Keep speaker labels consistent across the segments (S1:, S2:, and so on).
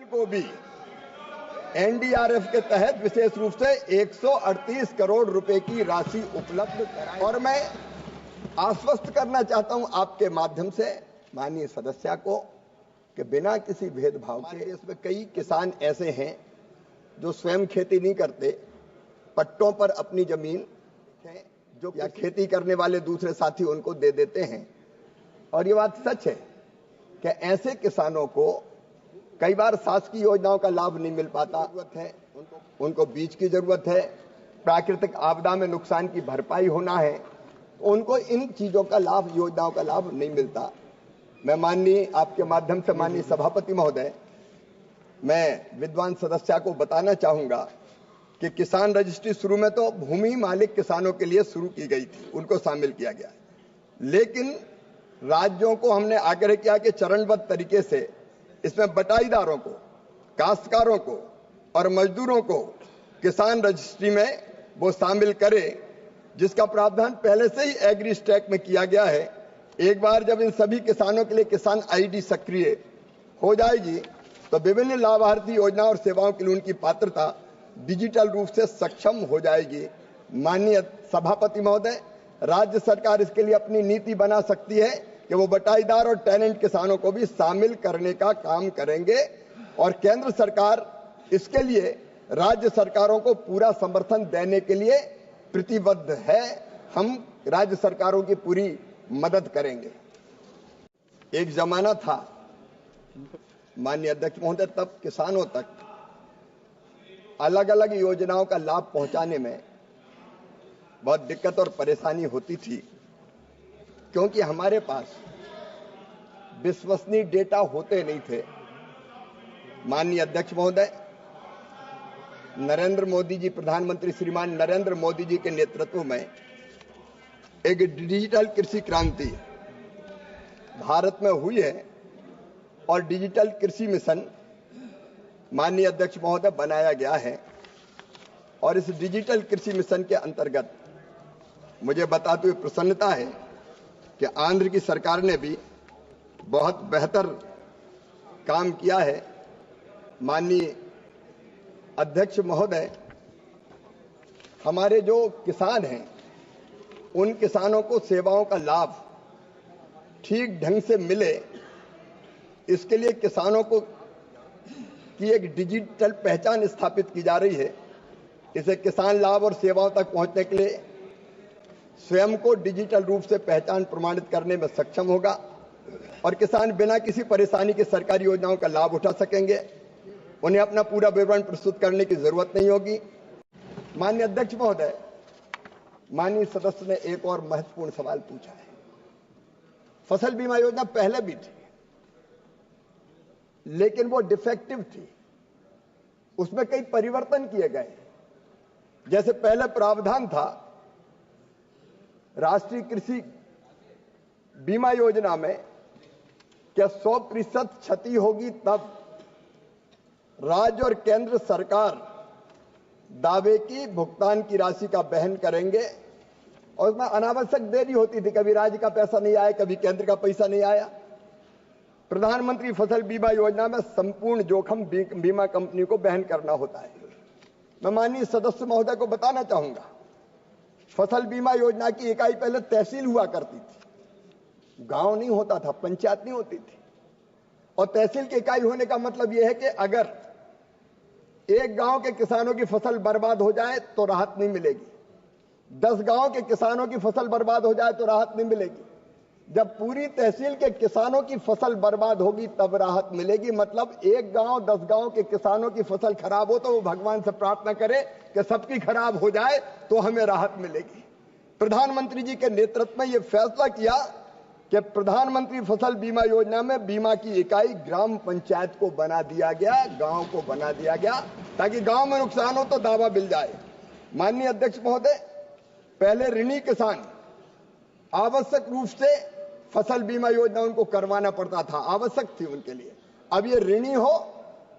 S1: को भी एनडीआरएफ के तहत विशेष रूप से 138 करोड़ रुपए की राशि उपलब्ध कराई। और मैं आश्वस्त करना चाहता हूं आपके माध्यम से माननीय सदस्य को कि बिना किसी भेदभाव के देश में कई किसान ऐसे हैं जो स्वयं खेती नहीं करते, पट्टों पर अपनी जमीन जो या खेती करने वाले दूसरे साथी उनको दे देते हैं। और ये बात सच है कि ऐसे किसानों को कई बार शासकीय योजनाओं का लाभ नहीं मिल पाता है, उनको बीज की जरूरत है, प्राकृतिक आपदा में नुकसान की भरपाई होना है, तो उनको इन चीजों का लाभ, योजनाओं का लाभ नहीं मिलता। मैं माननीय आपके माध्यम से माननीय सभापति महोदय, मैं विद्वान सदस्य को बताना चाहूंगा कि किसान रजिस्ट्री शुरू में तो भूमि मालिक किसानों के लिए शुरू की गई थी, उनको शामिल किया गया, लेकिन राज्यों को हमने आग्रह किया कि चरणबद्ध तरीके से इसमें बटाईदारों को, काश्तकारों को और मजदूरों को किसान रजिस्ट्री में वो शामिल करें, जिसका प्रावधान पहले से ही एग्री स्टैक में किया गया है। एक बार जब इन सभी किसानों के लिए किसान आईडी सक्रिय हो जाएगी तो विभिन्न लाभार्थी योजना और सेवाओं के लिए उनकी पात्रता डिजिटल रूप से सक्षम हो जाएगी। माननीय सभापति महोदय, राज्य सरकार इसके लिए अपनी नीति बना सकती है कि वो बटाईदार और टैलेंट किसानों को भी शामिल करने का काम करेंगे और केंद्र सरकार इसके लिए राज्य सरकारों को पूरा समर्थन देने के लिए प्रतिबद्ध है। हम राज्य सरकारों की पूरी मदद करेंगे। एक जमाना था माननीय अध्यक्ष महोदय, तब किसानों तक अलग अलग योजनाओं का लाभ पहुंचाने में बहुत दिक्कत और परेशानी होती थी, क्योंकि हमारे पास विश्वसनीय डेटा होते नहीं थे। माननीय अध्यक्ष महोदय, नरेंद्र मोदी जी, प्रधानमंत्री श्रीमान नरेंद्र मोदी जी के नेतृत्व में एक डिजिटल कृषि क्रांति भारत में हुई है और डिजिटल कृषि मिशन माननीय अध्यक्ष महोदय बनाया गया है। और इस डिजिटल कृषि मिशन के अंतर्गत मुझे बताते हुए प्रसन्नता है कि आंध्र की सरकार ने भी बहुत बेहतर काम किया है। माननीय अध्यक्ष महोदय, हमारे जो किसान हैं उन किसानों को सेवाओं का लाभ ठीक ढंग से मिले, इसके लिए किसानों को की एक डिजिटल पहचान स्थापित की जा रही है। इसे किसान लाभ और सेवाओं तक पहुंचने के लिए स्वयं को डिजिटल रूप से पहचान प्रमाणित करने में सक्षम होगा और किसान बिना किसी परेशानी के सरकारी योजनाओं का लाभ उठा सकेंगे। उन्हें अपना पूरा विवरण प्रस्तुत करने की जरूरत नहीं होगी। माननीय अध्यक्ष महोदय, माननीय सदस्य ने एक और महत्वपूर्ण सवाल पूछा है। फसल बीमा योजना पहले भी थी, लेकिन वो डिफेक्टिव थी, उसमें कई परिवर्तन किए गए। जैसे पहले प्रावधान था राष्ट्रीय कृषि बीमा योजना में क्या 100% क्षति होगी तब राज्य और केंद्र सरकार दावे की भुगतान की राशि का वहन करेंगे और उसमें अनावश्यक देरी होती थी, कभी राज्य का पैसा नहीं आया, कभी केंद्र का पैसा नहीं आया। प्रधानमंत्री फसल बीमा योजना में संपूर्ण जोखिम बीमा कंपनी को वहन करना होता है। मैं माननीय सदस्य महोदय को बताना चाहूंगा, फसल बीमा योजना की इकाई पहले तहसील हुआ करती थी, गांव नहीं होता था, पंचायत नहीं होती थी। और तहसील की इकाई होने का मतलब यह है कि अगर एक गांव के किसानों की फसल बर्बाद हो जाए तो राहत नहीं मिलेगी, 10 गांव के किसानों की फसल बर्बाद हो जाए तो राहत नहीं मिलेगी। जब पूरी तहसील के किसानों की फसल बर्बाद होगी तब राहत मिलेगी। मतलब एक गांव 10 गांव के किसानों की फसल खराब हो तो वो भगवान से प्रार्थना करे कि सबकी खराब हो जाए तो हमें राहत मिलेगी। प्रधानमंत्री जी के नेतृत्व में यह फैसला किया कि प्रधानमंत्री फसल बीमा योजना में बीमा की इकाई ग्राम पंचायत को बना दिया गया, गांव को बना दिया गया, ताकि गांव में नुकसान हो तो दावा मिल जाए। माननीय अध्यक्ष महोदय, पहले ऋणी किसान आवश्यक रूप से फसल बीमा योजना उनको करवाना पड़ता था, आवश्यक थी उनके लिए। अब ये ऋणी हो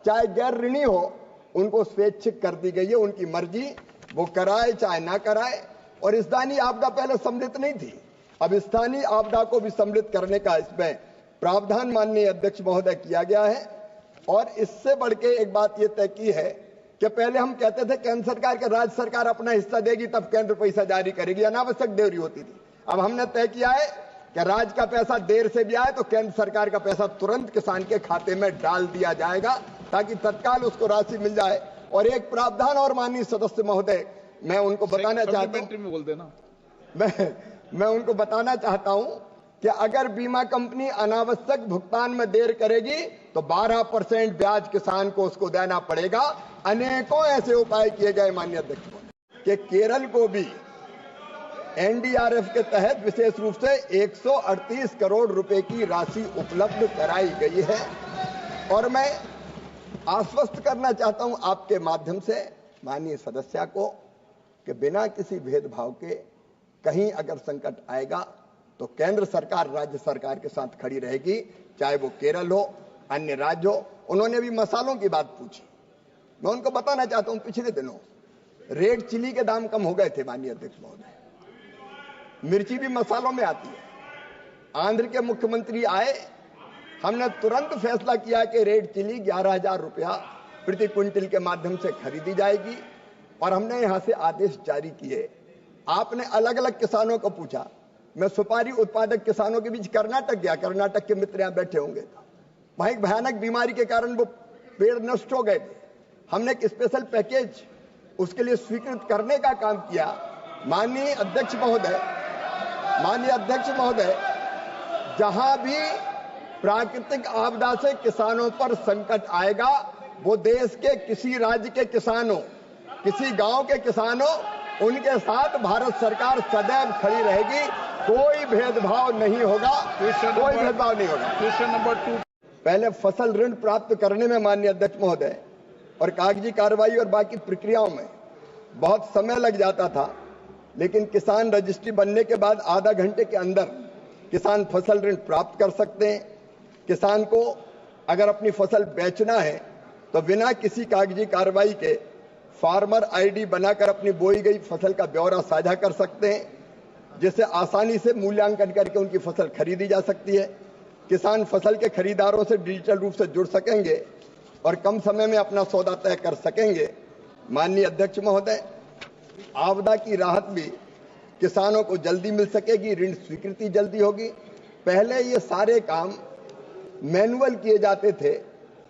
S1: चाहे गैर ऋणी हो, उनको स्वैच्छिक कर दी गई है, उनकी मर्जी, वो कराए चाहे ना कराए। और स्थानीय आपदा पहले सम्मिलित नहीं थी, अब स्थानीय आपदा को भी सम्मिलित करने का इसमें प्रावधान माननीय अध्यक्ष महोदय किया गया है। और इससे बढ़ के एक बात ये तय की है कि पहले हम कहते थे केंद्र सरकार के राज्य सरकार अपना हिस्सा देगी तब केंद्र पैसा जारी करेगी, अनावश्यक देरी होती थी। अब हमने तय किया है कि राज्य का पैसा देर से भी आए तो केंद्र सरकार का पैसा तुरंत किसान के खाते में डाल दिया जाएगा ताकि तत्काल उसको राशि मिल जाए। और एक प्रावधान और माननीय सदस्य महोदय, मैं उनको बताना चाहता हूं, मैं उनको बताना चाहता हूं कि अगर बीमा कंपनी अनावश्यक भुगतान में देर करेगी तो 12% ब्याज किसान को उसको देना पड़ेगा। अनेकों ऐसे उपाय किए गए माननीय अध्यक्ष कि केरल को भी एनडीआरएफ के तहत विशेष रूप से 138 करोड़ रुपए की राशि उपलब्ध कराई गई है। और मैं आश्वस्त करना चाहता हूं आपके माध्यम से माननीय सदस्य को कि बिना किसी भेदभाव के कहीं अगर संकट आएगा तो केंद्र सरकार राज्य सरकार के साथ खड़ी रहेगी, चाहे वो केरल हो, अन्य राज्य हो। उन्होंने भी मसालों की बात पूछी, मैं उनको बताना चाहता हूं पिछले दिनों रेड चिली के दाम कम हो गए थे माननीय अध्यक्ष महोदय, मिर्ची भी मसालों में आती है। आंध्र के मुख्यमंत्री आए, हमने तुरंत फैसला किया कि रेड चिली 11,000 रुपया प्रति क्विंटल के माध्यम से खरीदी जाएगी और हमने यहां से आदेश जारी किए। आपने अलग अलग किसानों को पूछा, मैं सुपारी उत्पादक किसानों के बीच कर्नाटक गया, कर्नाटक के मित्र यहां बैठे होंगे, वहां एक भयानक बीमारी के कारण वो पेड़ नष्ट हो गए थे। हमने एक स्पेशल पैकेज उसके लिए स्वीकृत करने का काम किया। माननीय अध्यक्ष महोदय, जहां भी प्राकृतिक आपदा से किसानों पर संकट आएगा वो देश के किसी राज्य के किसानों, किसी गांव के किसानों, उनके साथ भारत सरकार सदैव खड़ी रहेगी। कोई भेदभाव नहीं होगा, कोई भेदभाव नहीं होगा। क्वेश्चन नंबर 2, पहले फसल ऋण प्राप्त करने में माननीय अध्यक्ष महोदय और कागजी कार्रवाई और बाकी प्रक्रियाओं में बहुत समय लग जाता था, लेकिन किसान रजिस्ट्री बनने के बाद आधा घंटे के अंदर किसान फसल ऋण प्राप्त कर सकते हैं। किसान को अगर अपनी फसल बेचना है तो बिना किसी कागजी कार्रवाई के फार्मर आईडी बनाकर अपनी बोई गई फसल का ब्यौरा साझा कर सकते हैं, जिससे आसानी से मूल्यांकन करके उनकी फसल खरीदी जा सकती है। किसान फसल के खरीदारों से डिजिटल रूप से जुड़ सकेंगे और कम समय में अपना सौदा तय कर सकेंगे। माननीय अध्यक्ष महोदय, आपदा की राहत भी किसानों को जल्दी मिल सकेगी, ऋण स्वीकृति जल्दी होगी। पहले ये सारे काम मैनुअल किए जाते थे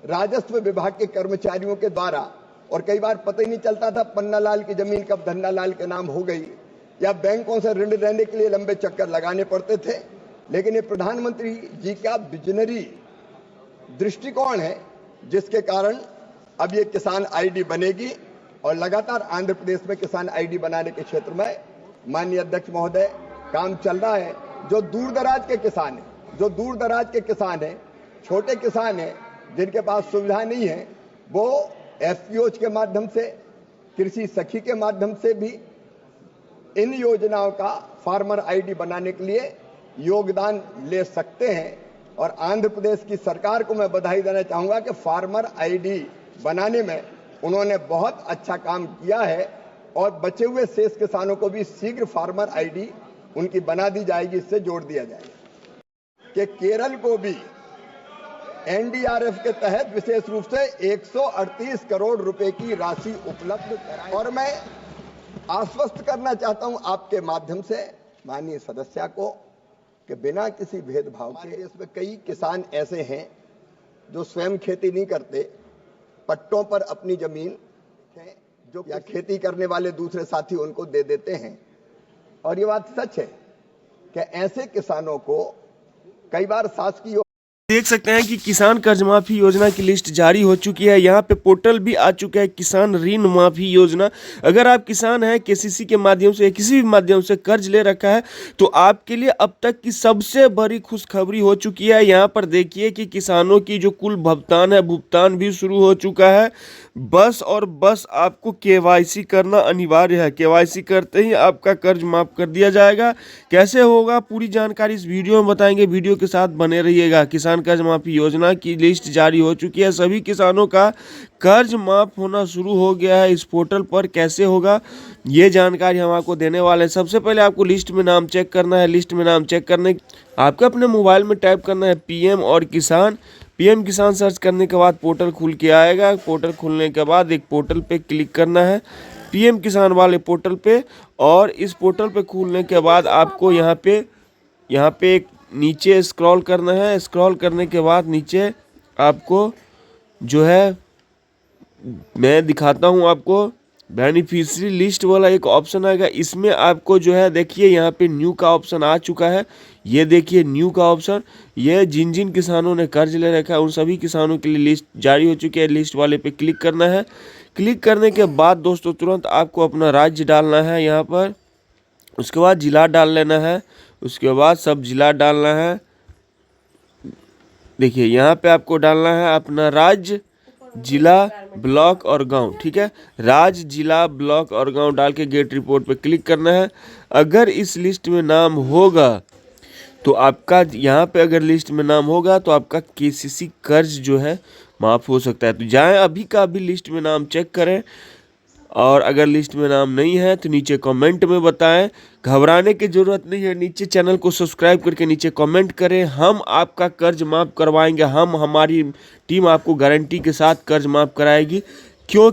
S1: राजस्व विभाग के कर्मचारियों के द्वारा और कई बार पता ही नहीं चलता था पन्नालाल की जमीन कब धन्नालाल के नाम हो गई, या बैंकों से ऋण लेने के लिए लंबे चक्कर लगाने पड़ते थे। लेकिन ये प्रधानमंत्री जी का विजनरी दृष्टिकोण है, जिसके कारण अब ये किसान आईडी बनेगी और लगातार आंध्र प्रदेश में किसान आईडी बनाने के क्षेत्र में माननीय अध्यक्ष महोदय काम चल रहा है। जो दूर दराज के किसान हैं, छोटे किसान हैं, जिनके पास सुविधा नहीं है, वो एफपीओ के माध्यम से, कृषि सखी के माध्यम से भी इन योजनाओं का फार्मर आईडी बनाने के लिए योगदान ले सकते हैं। और आंध्र प्रदेश की सरकार को मैं बधाई देना चाहूंगा कि फार्मर आईडी बनाने में उन्होंने बहुत अच्छा काम किया है और बचे हुए शेष किसानों को भी शीघ्र फार्मर आईडी उनकी बना दी जाएगी, इससे जोड़ दिया जाएगा। कि केरल को भी एनडीआरएफ के तहत विशेष रूप से 138 करोड़ रुपए की राशि उपलब्ध कराई। और मैं आश्वस्त करना चाहता हूं आपके माध्यम से माननीय सदस्य को कि बिना किसी भेदभाव के देश में कई किसान ऐसे हैं जो स्वयं खेती नहीं करते, पट्टों पर अपनी जमीन जो या खेती करने वाले दूसरे साथी उनको दे देते हैं। और ये बात सच है कि ऐसे किसानों को कई बार शासकीय
S2: देख सकते हैं कि किसान कर्ज माफी योजना की लिस्ट जारी हो चुकी है। यहाँ पे पोर्टल भी आ चुका है किसान ऋण माफी योजना। अगर आप किसान हैं, केसीसी के माध्यम से किसी भी माध्यम से कर्ज ले रखा है तो आपके लिए अब तक की सबसे बड़ी खुशखबरी हो चुकी है। यहाँ पर देखिए कि किसानों की जो कुल भुगतान भी शुरू हो चुका है। बस और बस आपको केवाईसी करना अनिवार्य है। केवाईसी करते ही आपका कर्ज माफ कर दिया जाएगा। कैसे होगा पूरी जानकारी इस वीडियो में बताएंगे, वीडियो के साथ बने रहिएगा। किसान कर्ज माफी योजना की लिस्ट जारी हो चुकी है। सभी किसानों का कर्ज माफ होना शुरू हो गया है। इस पोर्टल पर कैसे होगा ये जानकारी हम आपको देने वाले हैं। सबसे पहले आपको लिस्ट में नाम चेक करना है। लिस्ट में नाम चेक करने आपको अपने मोबाइल में टाइप करना है पीएम और किसान। पीएम किसान सर्च करने के बाद पोर्टल खुल के आएगा। पोर्टल खुलने के बाद एक पोर्टल पे क्लिक करना है, पीएम किसान वाले पोर्टल पे। और इस पोर्टल पे खुलने के बाद आपको यहाँ पे एक नीचे स्क्रॉल करना है। स्क्रॉल करने के बाद नीचे आपको जो है मैं दिखाता हूँ आपको, बेनिफिशियरी लिस्ट वाला एक ऑप्शन आएगा। इसमें आपको जो है देखिए यहाँ पे न्यू का ऑप्शन आ चुका है। ये देखिए न्यू का ऑप्शन, ये जिन जिन किसानों ने कर्ज ले रखा है उन सभी किसानों के लिए लिस्ट जारी हो चुकी है। लिस्ट वाले पे क्लिक करना है। क्लिक करने के बाद दोस्तों तुरंत आपको अपना राज्य डालना है यहाँ पर, उसके बाद जिला डाल लेना है, उसके बाद सब जिला डालना है। देखिए यहाँ पे आपको डालना है अपना राज्य, जिला, ब्लॉक और गांव। ठीक है, राज्य, जिला, ब्लॉक और गांव डाल के गेट रिपोर्ट पे क्लिक करना है। अगर इस लिस्ट में नाम होगा तो आपका यहाँ पे अगर लिस्ट में नाम होगा तो आपका केसीसी कर्ज जो है माफ़ हो सकता है। तो जाएं अभी का अभी लिस्ट में नाम चेक करें, और अगर लिस्ट में नाम नहीं है तो नीचे कमेंट में बताएं। घबराने की ज़रूरत नहीं है, नीचे चैनल को सब्सक्राइब करके नीचे कमेंट करें। हम आपका कर्ज माफ़ करवाएंगे, हमारी टीम आपको गारंटी के साथ कर्ज माफ़ कराएगी। क्यों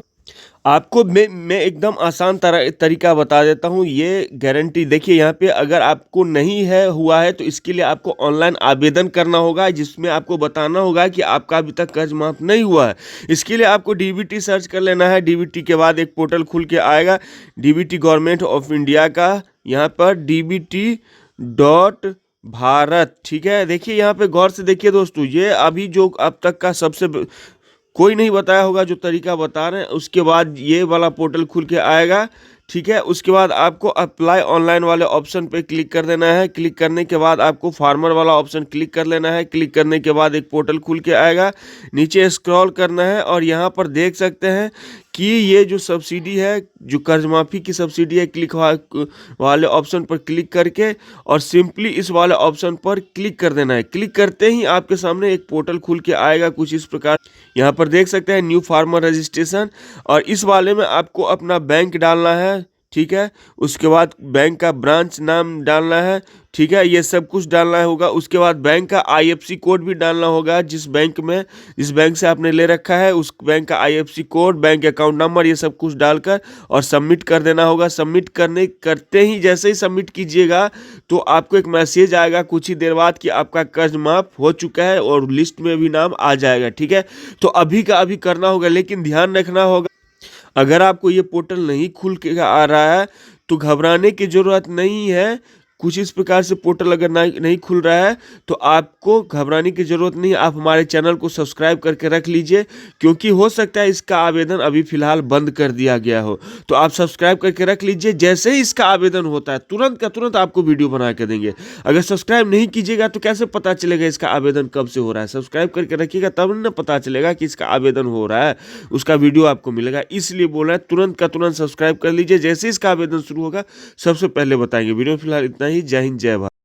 S2: आपको मैं एकदम आसान तरीका बता देता हूँ। ये गारंटी देखिए यहाँ पे, अगर आपको नहीं है हुआ है तो इसके लिए आपको ऑनलाइन आवेदन करना होगा, जिसमें आपको बताना होगा कि आपका अभी तक कर्ज माफ़ नहीं हुआ है। इसके लिए आपको डीबीटी सर्च कर लेना है। डीबीटी के बाद एक पोर्टल खुल के आएगा, डीबीटी गवर्नमेंट ऑफ इंडिया का, यहाँ पर dbt.भारत। ठीक है, देखिए यहाँ पे गौर से देखिए दोस्तों, ये अभी जो अब तक का सबसे कोई नहीं बताया होगा जो तरीका बता रहे हैं। उसके बाद ये वाला पोर्टल खुल के आएगा। ठीक है, उसके बाद आपको अप्लाई ऑनलाइन वाले ऑप्शन पे क्लिक कर देना है। क्लिक करने के बाद आपको फार्मर वाला ऑप्शन क्लिक कर लेना है। क्लिक करने के बाद एक पोर्टल खुल के आएगा, नीचे स्क्रॉल करना है और यहाँ पर देख सकते हैं कि ये जो सब्सिडी है, जो कर्ज माफ़ी की सब्सिडी है, क्लिक वाले ऑप्शन पर क्लिक करके और सिंपली इस वाले ऑप्शन पर क्लिक कर देना है। क्लिक करते ही आपके सामने एक पोर्टल खुल के आएगा कुछ इस प्रकार। यहाँ पर देख सकते हैं न्यू फार्मर रजिस्ट्रेशन, और इस वाले में आपको अपना बैंक डालना है। ठीक है, उसके बाद बैंक का ब्रांच नाम डालना है। ठीक है, ये सब कुछ डालना होगा। उसके बाद बैंक का आईएफएससी कोड भी डालना होगा, जिस बैंक से आपने ले रखा है उस बैंक का IFSC code, bank account number, ये सब कुछ डालकर और सबमिट कर देना होगा। सबमिट करते ही जैसे ही सबमिट कीजिएगा तो आपको एक मैसेज आएगा कुछ ही देर बाद कि आपका कर्ज माफ़ हो चुका है और लिस्ट में भी नाम आ जाएगा। ठीक है, तो अभी का अभी करना होगा, लेकिन ध्यान रखना होगा अगर आपको ये पोर्टल नहीं खुल के आ रहा है तो घबराने की ज़रूरत नहीं है। कुछ इस प्रकार से पोर्टल अगर नहीं खुल रहा है तो आपको घबराने की ज़रूरत नहीं। आप हमारे चैनल को सब्सक्राइब करके रख लीजिए, क्योंकि हो सकता है इसका आवेदन अभी फ़िलहाल बंद कर दिया गया हो। तो आप सब्सक्राइब करके रख लीजिए, जैसे ही इसका आवेदन होता है तुरंत का तुरंत आपको वीडियो बना के देंगे। अगर सब्सक्राइब नहीं कीजिएगा तो कैसे पता चलेगा इसका आवेदन कब से हो रहा है? सब्सक्राइब करके रखिएगा तब ना पता चलेगा कि इसका आवेदन हो रहा है, उसका वीडियो आपको मिलेगा। इसलिए बोल रहा है तुरंत का तुरंत सब्सक्राइब कर लीजिए, जैसे इसका आवेदन शुरू होगा सबसे पहले बताएंगे। वीडियो फिलहाल इतना ही। जय हिंद, जय भारत।